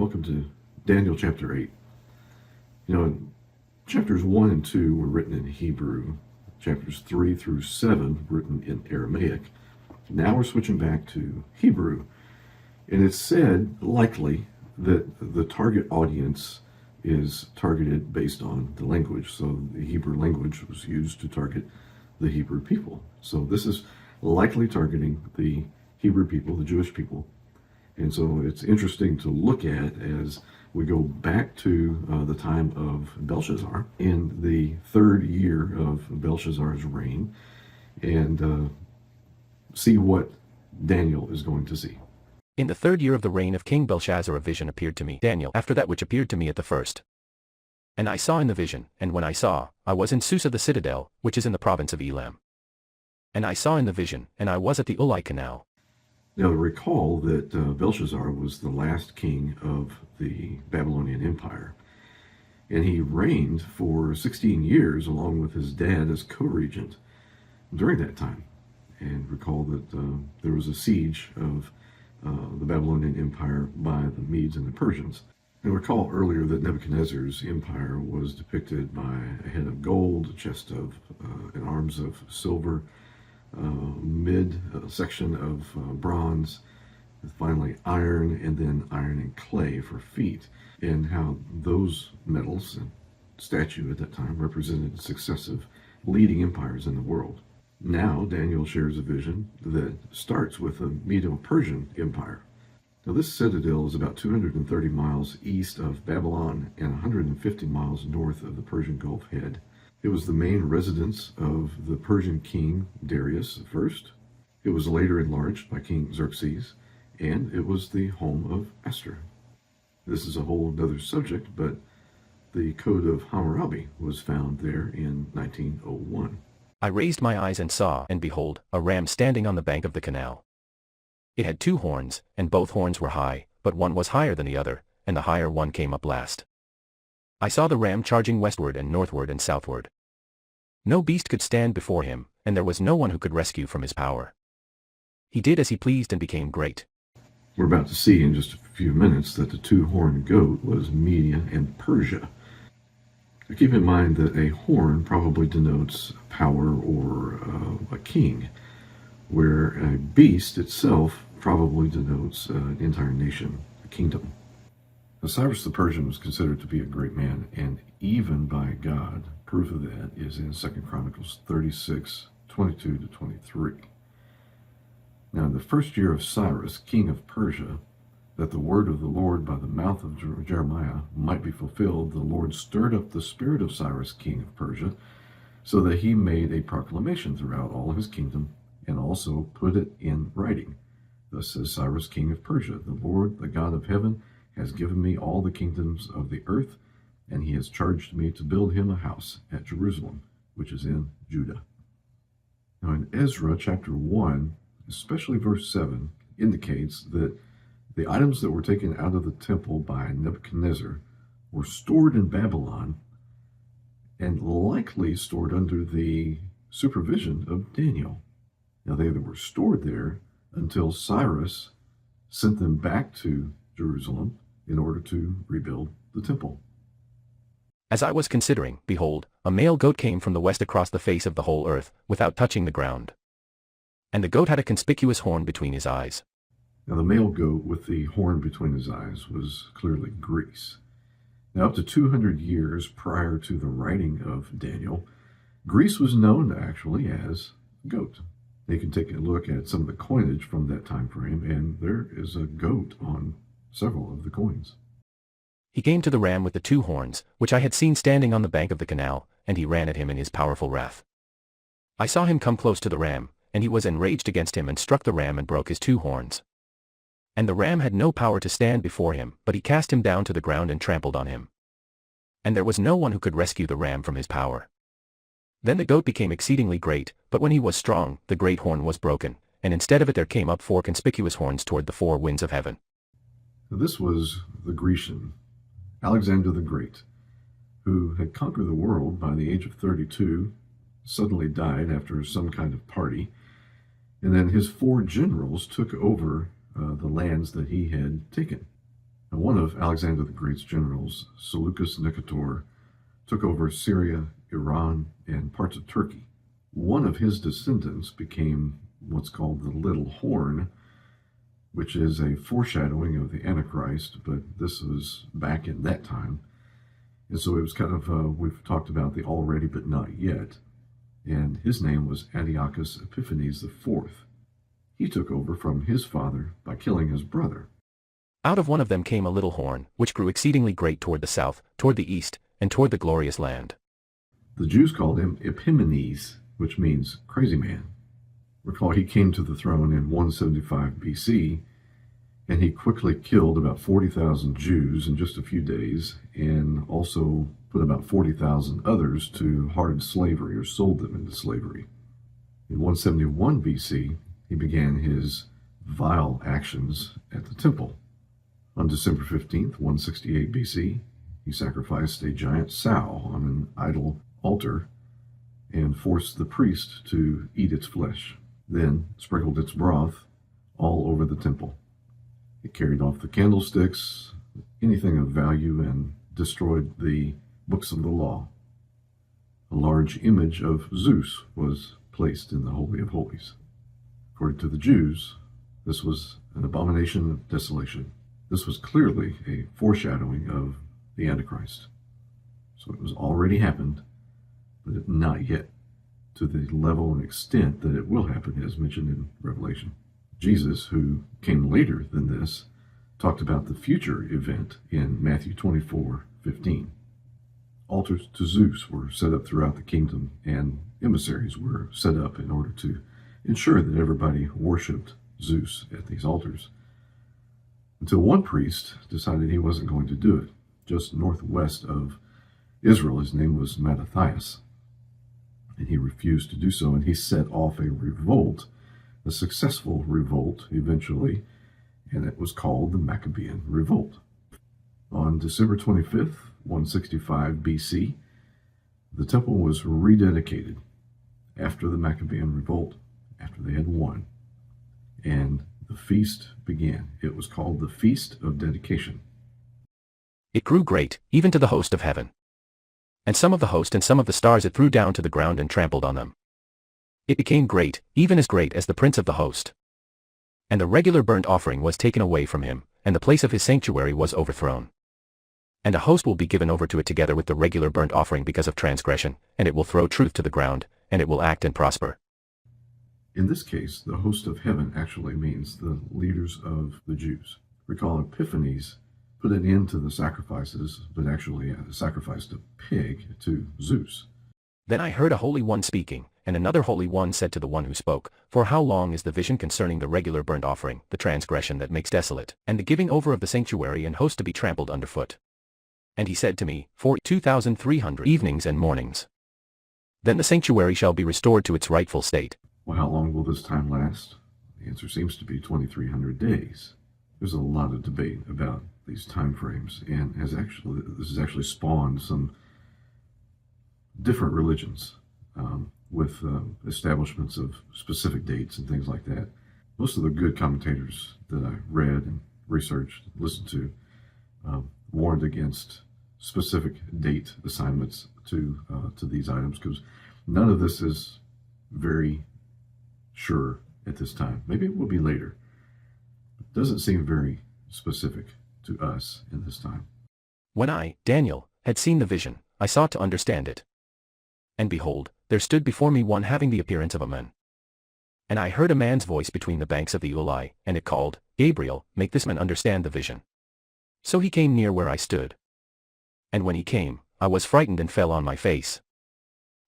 welcome to Daniel chapter 8. Chapters 1 and 2 were written in Hebrew. Chapters 3 through 7 written in Aramaic. Now we're switching back to Hebrew. And it's said, likely, that the target audience is targeted based on the language. So the Hebrew language was used to target the Hebrew people. So this is likely targeting the Hebrew people, the Jewish people. And so it's interesting to look at as we go back to the time of Belshazzar in the third year of Belshazzar's reign and see what Daniel is going to see. In the third year of the reign of King Belshazzar a vision appeared to me, Daniel, after that which appeared to me at the first. And I saw in the vision, and when I saw, I was in Susa the citadel, which is in the province of Elam. And I saw in the vision, and I was at the Ulai canal. Now recall that Belshazzar was the last king of the Babylonian Empire, and he reigned for 16 years along with his dad as co-regent during that time. And recall that there was a siege of the Babylonian Empire by the Medes and the Persians. And recall earlier that Nebuchadnezzar's empire was depicted by a head of gold, a chest of and arms of silver, mid-section of bronze, finally iron, and then iron and clay for feet, and how those metals and statue at that time represented successive leading empires in the world. Now Daniel shares a vision that starts with the Medo-Persian Empire. Now this citadel is about 230 miles east of Babylon and 150 miles north of the Persian Gulf Head. It was the main residence of the Persian king Darius I. It was later enlarged by King Xerxes, and it was the home of Esther. This is a whole other subject, but the Code of Hammurabi was found there in 1901. I raised my eyes and saw, and behold, a ram standing on the bank of the canal. It had 2 horns, and both horns were high, but one was higher than the other, and the higher one came up last. I saw the ram charging westward and northward and southward. No beast could stand before him, and there was no one who could rescue from his power. He did as he pleased and became great. We're about to see in just a few minutes that the 2-horned goat was Media and Persia. Now keep in mind that a horn probably denotes power or a king, where a beast itself probably denotes an entire nation, a kingdom. Now, Cyrus the Persian was considered to be a great man, and even by God. Proof of that is in 2 Chronicles 36, 22 to 23. Now in the first year of Cyrus, king of Persia, that the word of the Lord by the mouth of Jeremiah might be fulfilled, the Lord stirred up the spirit of Cyrus, king of Persia, so that he made a proclamation throughout all his kingdom, and also put it in writing. Thus says Cyrus, king of Persia, the Lord, the God of heaven, has given me all the kingdoms of the earth, and he has charged me to build him a house at Jerusalem, which is in Judah. Now in Ezra chapter 1, especially verse 7, indicates that the items that were taken out of the temple by Nebuchadnezzar were stored in Babylon and likely stored under the supervision of Daniel. Now they were stored there until Cyrus sent them back to Jerusalem in order to rebuild the temple. As I was considering, behold, a male goat came from the west across the face of the whole earth, without touching the ground. And the goat had a conspicuous horn between his eyes. Now the male goat with the horn between his eyes was clearly Greece. Now up to 200 years prior to the writing of Daniel, Greece was known actually as goat. You can take a look at some of the coinage from that time frame, and there is a goat on several of the coins. He came to the ram with the 2 horns, which I had seen standing on the bank of the canal, and he ran at him in his powerful wrath. I saw him come close to the ram, and he was enraged against him and struck the ram and broke his 2 horns. And the ram had no power to stand before him, but he cast him down to the ground and trampled on him. And there was no one who could rescue the ram from his power. Then the goat became exceedingly great, but when he was strong, the great horn was broken, and instead of it there came up 4 conspicuous horns toward the 4 winds of heaven. This was the Grecian, Alexander the Great, who had conquered the world by the age of 32, suddenly died after some kind of party, and then his 4 generals took over the lands that he had taken. Now, one of Alexander the Great's generals, Seleucus Nicator, took over Syria, Iran, and parts of Turkey. One of his descendants became what's called the Little Horn, which is a foreshadowing of the Antichrist, but this was back in that time. And so it was kind of, we've talked about the already but not yet. And his name was Antiochus Epiphanes IV. He took over from his father by killing his brother. Out of one of them came a little horn, which grew exceedingly great toward the south, toward the east, and toward the glorious land. The Jews called him Ephipanies, which means crazy man. Recall he came to the throne in 175 BC, and he quickly killed about 40,000 Jews in just a few days, and also put about 40,000 others to hard slavery, or sold them into slavery. In 171 BC, he began his vile actions at the temple. On December 15th, 168 BC, he sacrificed a giant sow on an idol altar and forced the priest to eat its flesh, then sprinkled its broth all over the temple. It carried off the candlesticks, anything of value, and destroyed the books of the law. A large image of Zeus was placed in the Holy of Holies. According to the Jews, this was an abomination of desolation. This was clearly a foreshadowing of the Antichrist. So it was already happened, but not yet to the level and extent that it will happen, as mentioned in Revelation. Jesus, who came later than this, talked about the future event in Matthew 24:15. Altars to Zeus were set up throughout the kingdom, and emissaries were set up in order to ensure that everybody worshipped Zeus at these altars. Until one priest decided he wasn't going to do it, just northwest of Israel. His name was Mattathias, and he refused to do so, and he set off a revolt, a successful revolt eventually, and it was called the Maccabean Revolt. On December 25th, 165 BC, the temple was rededicated after the Maccabean Revolt, after they had won, and the feast began. It was called the Feast of Dedication. It grew great, even to the host of heaven. And some of the host and some of the stars it threw down to the ground and trampled on them. It became great, even as great as the prince of the host. And the regular burnt offering was taken away from him, and the place of his sanctuary was overthrown. And a host will be given over to it together with the regular burnt offering because of transgression, and it will throw truth to the ground, and it will act and prosper. In this case, the host of heaven actually means the leaders of the Jews. Recall Epiphanies put an end to the sacrifices, but actually sacrificed a pig to Zeus. Then I heard a holy one speaking, and another holy one said to the one who spoke, "For how long is the vision concerning the regular burnt offering, the transgression that makes desolate, and the giving over of the sanctuary and host to be trampled underfoot?" And he said to me, "For 2,300 evenings and mornings. Then the sanctuary shall be restored to its rightful state." Well, how long will this time last? The answer seems to be 2,300 days. There's a lot of debate about these time frames, and this has actually spawned some different religions with establishments of specific dates and things like that. Most of the good commentators that I read and researched, listened to, warned against specific date assignments to these items, because none of this is very sure at this time. Maybe it will be later. It doesn't seem very specific to us in this time. When I, Daniel, had seen the vision, I sought to understand it. And behold, there stood before me one having the appearance of a man. And I heard a man's voice between the banks of the Ulai, and it called, "Gabriel, make this man understand the vision." So he came near where I stood. And when he came, I was frightened and fell on my face.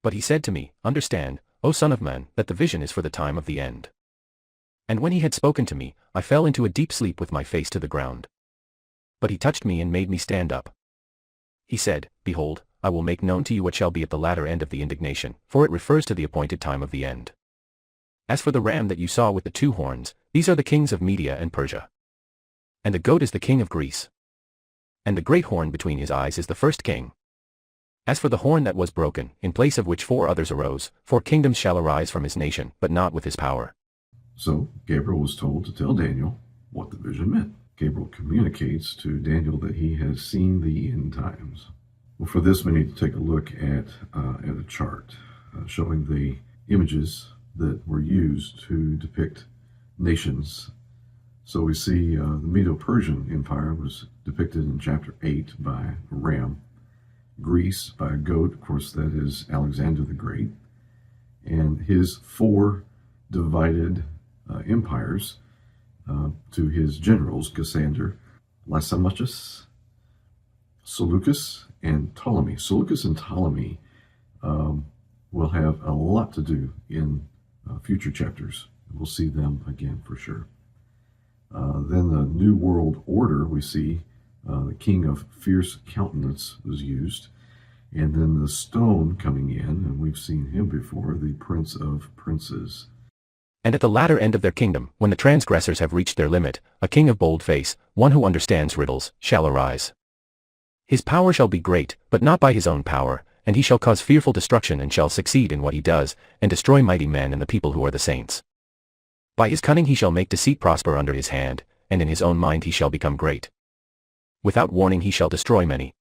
But he said to me, "Understand, O son of man, that the vision is for the time of the end." And when he had spoken to me, I fell into a deep sleep with my face to the ground. But he touched me and made me stand up. He said, "Behold, I will make known to you what shall be at the latter end of the indignation, for it refers to the appointed time of the end. As for the ram that you saw with the two horns, these are the kings of Media and Persia. And the goat is the king of Greece. And the great horn between his eyes is the first king. As for the horn that was broken, in place of which 4 others arose, 4 kingdoms shall arise from his nation, but not with his power." So Gabriel was told to tell Daniel what the vision meant. Gabriel communicates to Daniel that he has seen the end times. Well, for this, we need to take a look at a chart showing the images that were used to depict nations. So we see the Medo-Persian Empire was depicted in chapter 8 by a ram, Greece by a goat, of course that is Alexander the Great, and his 4 divided empires to his generals, Cassander, Lysimachus, Seleucus, and Ptolemy. Seleucus and Ptolemy will have a lot to do in future chapters. We'll see them again for sure. Then the New World Order, we see the king of fierce countenance was used. And then the stone coming in, and we've seen him before, the prince of princes. And at the latter end of their kingdom, when the transgressors have reached their limit, a king of bold face, one who understands riddles, shall arise. His power shall be great, but not by his own power, and he shall cause fearful destruction and shall succeed in what he does, and destroy mighty men and the people who are the saints. By his cunning he shall make deceit prosper under his hand, and in his own mind he shall become great. Without warning he shall destroy many.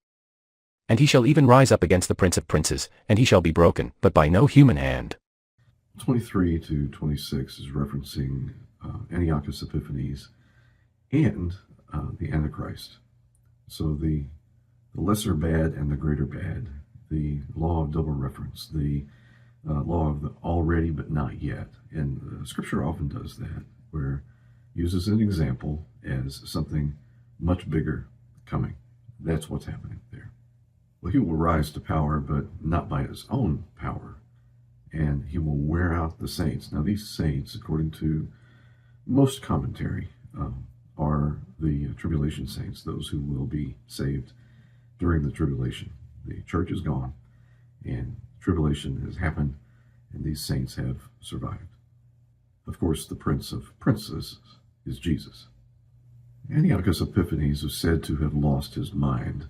And he shall even rise up against the prince of princes, and he shall be broken, but by no human hand. 23 to 26 is referencing Antiochus Epiphanes and the Antichrist. So the lesser bad and the greater bad, the law of double reference, the law of the already but not yet. And Scripture often does that, where it uses an example as something much bigger coming. That's what's happening there. Well, he will rise to power, but not by his own power. And he will wear out the saints. Now, these saints, according to most commentary, are the tribulation saints, those who will be saved during the tribulation. The church is gone, and tribulation has happened, and these saints have survived. Of course, the prince of princes is Jesus. Antiochus Epiphanes is said to have lost his mind.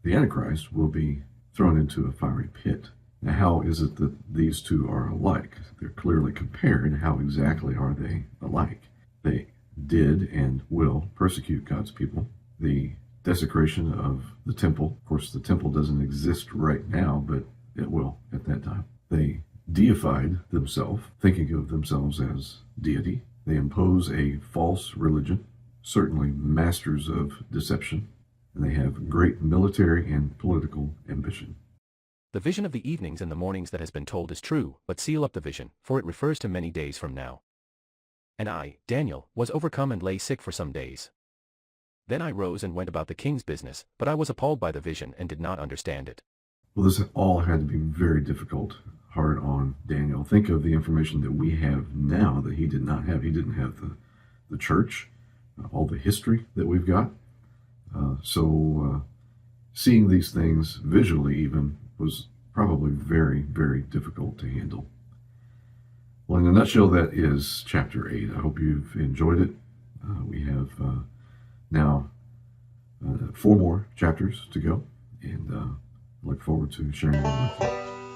The Antichrist will be thrown into a fiery pit. Now, how is it that these two are alike? They're clearly compared. How exactly are they alike? They did and will persecute God's people. The desecration of the temple. Of course, the temple doesn't exist right now, but it will at that time. They deified themselves, thinking of themselves as deity. They impose a false religion, certainly masters of deception, and they have great military and political ambition. The vision of the evenings and the mornings that has been told is true, but seal up the vision, for it refers to many days from now. And I, Daniel, was overcome and lay sick for some days. Then I rose and went about the king's business, but I was appalled by the vision and did not understand it. Well, this all had to be very difficult, hard on Daniel. Think of the information that we have now that he did not have. He didn't have the church, all the history that we've got. So seeing these things visually even was probably very, very difficult to handle. Well, in a nutshell, that is chapter 8. I hope you've enjoyed it. We have now 4 more chapters to go, and look forward to sharing them with you.